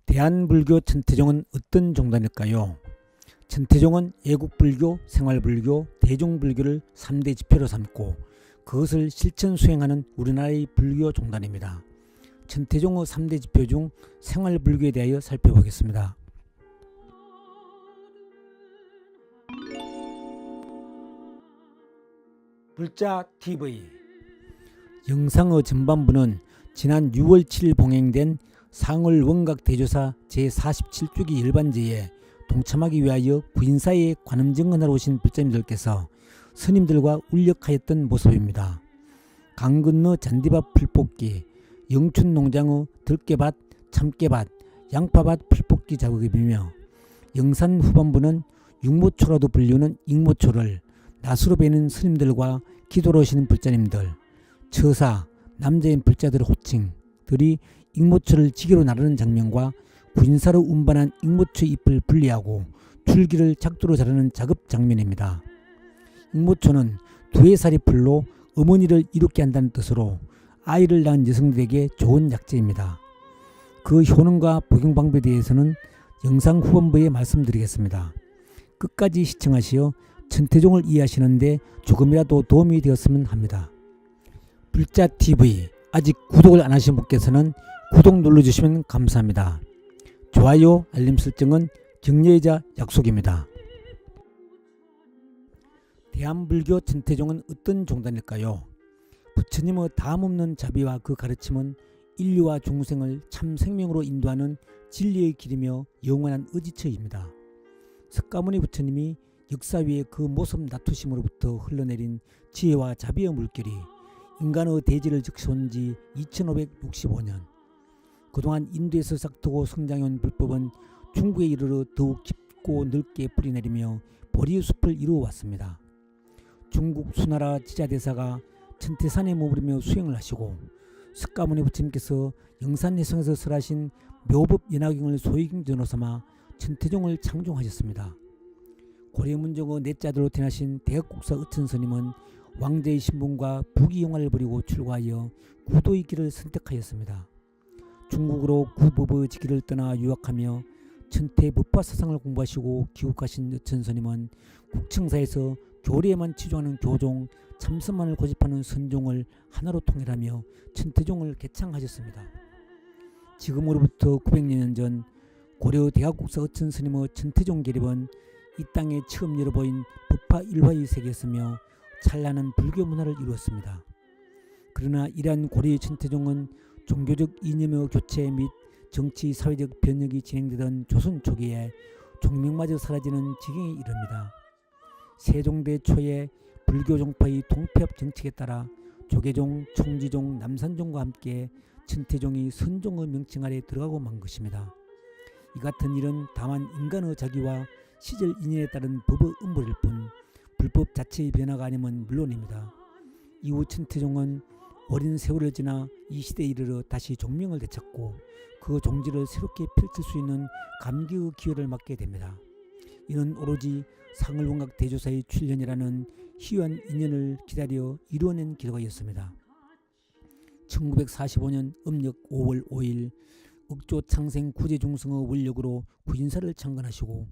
대한불교 천태종은 어떤 종단일까요? 천태종은 애국불교, 생활불교, 대중불교를 3대 지표로 삼고 그것을 실천 수행하는 우리나라의 불교 종단입니다. 천태종의 3대 지표 중 생활불교에 대하여 살펴보겠습니다. 불자TV 영상의 전반부는 지난 6월 7일 봉행된 상을 원각대조사 제47주기 일반제에 동참하기 위하여 부인사에 관음증언하러 오신 불자님들께서 스님들과 울력하였던 모습입니다. 강 건너 잔디밭 풀뽑기, 영춘농장의 들깨밭, 참깨밭, 양파밭 풀뽑기 작업이며 영산 후반부는 육모초라도 불리는 익모초를 낫으로 베는 스님들과 기도로 오시는 불자님들, 처사, 남자인 불자들의 호칭들이 익모초를 지게로 나르는 장면과 부인사로 운반한 익모초 잎을 분리하고 줄기를 작두로 자르는 작업 장면입니다. 익모초는 두해살이 풀로 어머니를 이롭게 한다는 뜻으로 아이를 낳은 여성들에게 좋은 약재입니다. 그 효능과 복용 방법에 대해서는 영상 후반부에 말씀드리겠습니다. 끝까지 시청하시어 천태종을 이해하시는데 조금이라도 도움이 되었으면 합니다. 불자TV 아직 구독을 안 하신 분께서는 구독 눌러주시면 감사합니다. 좋아요, 알림 설정은 격려이자 약속입니다. 대한불교 천태종은 어떤 종단일까요? 부처님의 다함없는 자비와 그 가르침은 인류와 중생을 참 생명으로 인도하는 진리의 길이며 영원한 의지처입니다. 석가모니 부처님이 역사 위에 그 모습 나투심으로부터 흘러내린 지혜와 자비의 물결이 인간의 대지를 적셔온 지 2565년. 그동안 인도에서 싹트고 성장해온 불법은 중국에 이르러 더욱 깊고 넓게 뿌리내리며 보리의 숲을 이루어왔습니다. 중국 수나라 지자대사가 천태산에 머무르며 수행을 하시고 석가모니 부처님께서 영산해성에서 설하신 묘법 연화경을 소위경전으로 삼아 천태종을 창종하셨습니다. 고려문종의 넷자들로 태어나신 대학국사 의천스님은 왕제의 신분과 부귀영화를 버리고 출가하여 구도의 길을 선택하였습니다. 중국으로 구법의 지기를 떠나 유학하며 천태 법화 사상을 공부하시고 귀국하신 의천스님은 국청사에서 교리에만 치중하는 교종, 참선만을 고집하는 선종을 하나로 통일하며 천태종을 개창하셨습니다. 지금으로부터 900년 전 고려 대학국사 의천스님의 천태종 계립은 이 땅에 처음 열어보인 법화 일화의 세계였으며 찬란한 불교 문화를 이루었습니다. 그러나 이러한 고려의 천태종은 종교적 이념의 교체 및 정치 사회적 변혁이 진행되던 조선 초기에 종명마저 사라지는 지경에 이릅니다. 세종대 초에 불교 종파의 통폐합 정책에 따라 조계종, 청지종, 남산종과 함께 천태종이 선종의 명칭 아래 들어가고 만 것입니다. 이 같은 일은 다만 인간의 자기와 시절 인연에 따른 법의 음모일 뿐 불법 자체의 변화가 아니면 물론입니다. 이후 천태종은 오랜 세월을 지나 이 시대에 이르러 다시 종명을 되찾고 그 종지를 새롭게 펼칠 수 있는 감기의 기회를 맞게 됩니다. 이는 오로지 상을원각 대조사의 출현이라는 희귀한 인연을 기다려 이루어낸 결과였습니다. 1945년 음력 5월 5일 억조 창생 구제중성의 원력으로 구인사를 창건하시고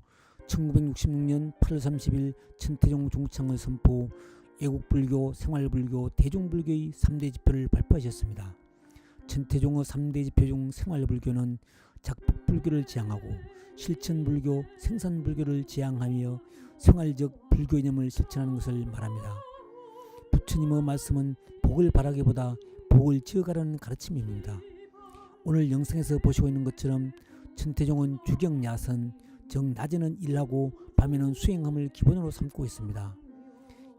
1966년 8월 30일 천태종 중창을 선포 애국불교, 생활불교, 대중불교의 3대 지표를 발표하셨습니다. 천태종의 3대 지표 중 생활불교는 작법불교를 지향하고 실천불교, 생산불교를 지향하며 생활적 불교 이념을 실천하는 것을 말합니다. 부처님의 말씀은 복을 바라기보다 복을 지어가라는 가르침입니다. 오늘 영상에서 보시고 있는 것처럼 천태종은 주경야선, 즉 낮에는 일하고 밤에는 수행함을 기본으로 삼고 있습니다.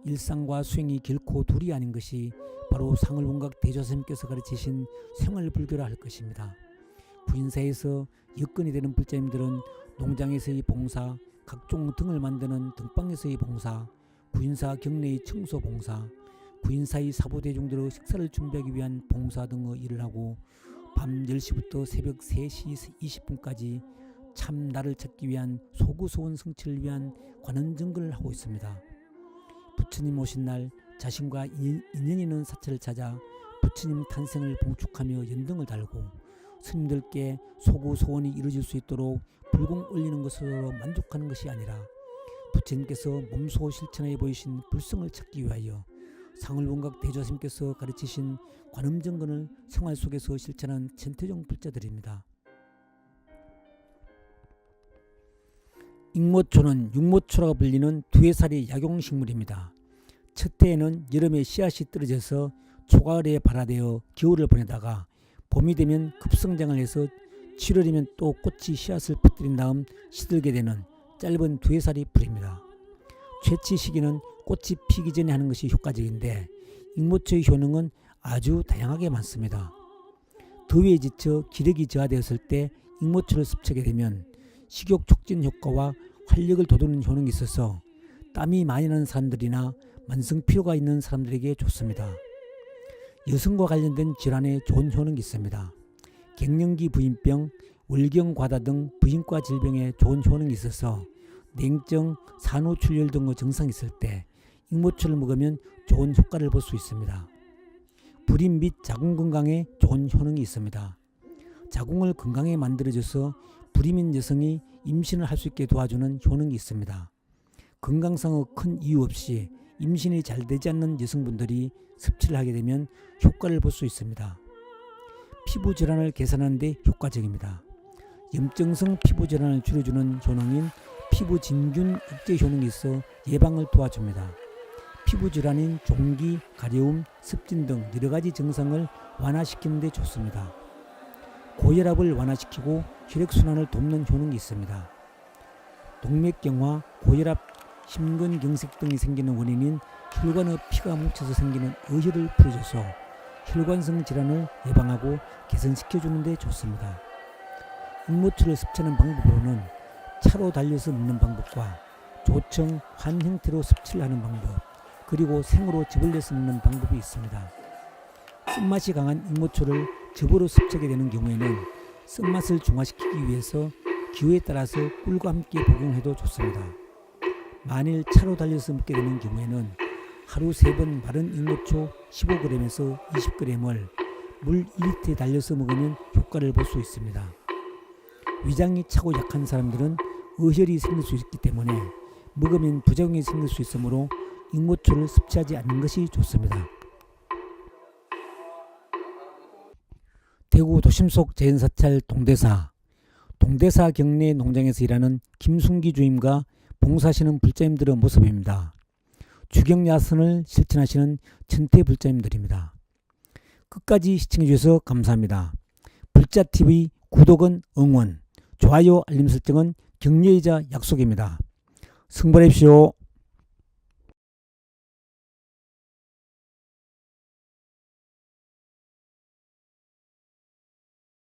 일상과 수행이 결코 둘이 아닌 것이 바로 상을원각 대조사님께서 가르치신 생활불교라 할 것입니다. 부인사에서 여건이 되는 불자님들은 농장에서의 봉사, 각종 등을 만드는 등방에서의 봉사, 부인사 경내의 청소 봉사, 부인사의 사부대중들의 식사를 준비하기 위한 봉사 등의 일을 하고 밤 10시부터 새벽 3시 20분까지 참 나를 찾기 위한 소구소원 성취를 위한 관원정거를 하고 있습니다. 부처님 오신 날 자신과 인연 있는 사찰을 찾아 부처님 탄생을 봉축하며 연등을 달고 스님들께 소구 소원이 이루어질 수 있도록 불공 올리는 것으로 만족하는 것이 아니라 부처님께서 몸소 실천해 보이신 불성을 찾기 위하여 상울본각 대조스님께서 가르치신 관음정근을 생활 속에서 실천한 천태종 불자들입니다. 익모초는 육모초라고 불리는 두 해살의 약용식물입니다. 첫 해에는 여름에 씨앗이 떨어져서 초가을에 발화되어 겨울을 보내다가 봄이 되면 급성장을 해서 7월이면 또 꽃이 씨앗을 퍼뜨린 다음 시들게 되는 짧은 두 해살이 풀입니다. 채취 시기는 꽃이 피기 전에 하는 것이 효과적인데 익모초의 효능은 아주 다양하게 많습니다. 더위에 지쳐 기력이 저하되었을 때 익모초를 섭취하게 되면 식욕 촉진 효과와 활력을 돋우는 효능이 있어서 땀이 많이 나는 사람들이나 만성 피로가 있는 사람들에게 좋습니다. 여성과 관련된 질환에 좋은 효능이 있습니다. 갱년기 부인병, 월경과다 등 부인과 질병에 좋은 효능이 있어서 냉증, 산후출혈 등의 증상이 있을 때 익모초를 먹으면 좋은 효과를 볼 수 있습니다. 불임 및 자궁 건강에 좋은 효능이 있습니다. 자궁을 건강하게 만들어줘서 불임인 여성이 임신을 할 수 있게 도와주는 효능이 있습니다. 건강상의 큰 이유 없이 임신이 잘 되지 않는 여성분들이 섭취를 하게 되면 효과를 볼 수 있습니다. 피부 질환을 개선하는 데 효과적입니다. 염증성 피부 질환을 줄여주는 효능인 피부 진균 억제 효능이 있어 예방을 도와줍니다. 피부 질환인 종기, 가려움, 습진 등 여러가지 증상을 완화시키는 데 좋습니다. 고혈압을 완화시키고 혈액순환을 돕는 효능이 있습니다. 동맥경화, 고혈압, 심근경색 등이 생기는 원인인 혈관의 피가 뭉쳐서 생기는 어혈을 풀어줘서 혈관성 질환을 예방하고 개선시켜주는 데 좋습니다. 익모초를 섭취하는 방법으로는 차로 달려서 먹는 방법과 조청, 환 형태로 섭취를 하는 방법, 그리고 생으로 즙을 내서 먹는 방법이 있습니다. 쓴맛이 강한 익모초를 즙으로 섭취하게 되는 경우에는 쓴맛을 중화시키기 위해서 기호에 따라서 꿀과 함께 복용해도 좋습니다. 만일 차로 달려서 먹게 되는 경우에는 하루 3번 마른 익모초 15g에서 20g을 물 2리터에 달려서 먹으면 효과를 볼 수 있습니다. 위장이 차고 약한 사람들은 어혈이 생길 수 있기 때문에 먹으면 부작용이 생길 수 있으므로 익모초를 섭취하지 않는 것이 좋습니다. 대구 도심 속 자연사찰 동대사 경내 농장에서 일하는 김순기 주임과 봉사하시는 불자님들의 모습입니다. 주경야선을 실천하시는 천태 불자님들입니다. 끝까지 시청해주셔서 감사합니다. 불자TV 구독은 응원, 좋아요 알림 설정은 격려이자 약속입니다. 승부하십시오.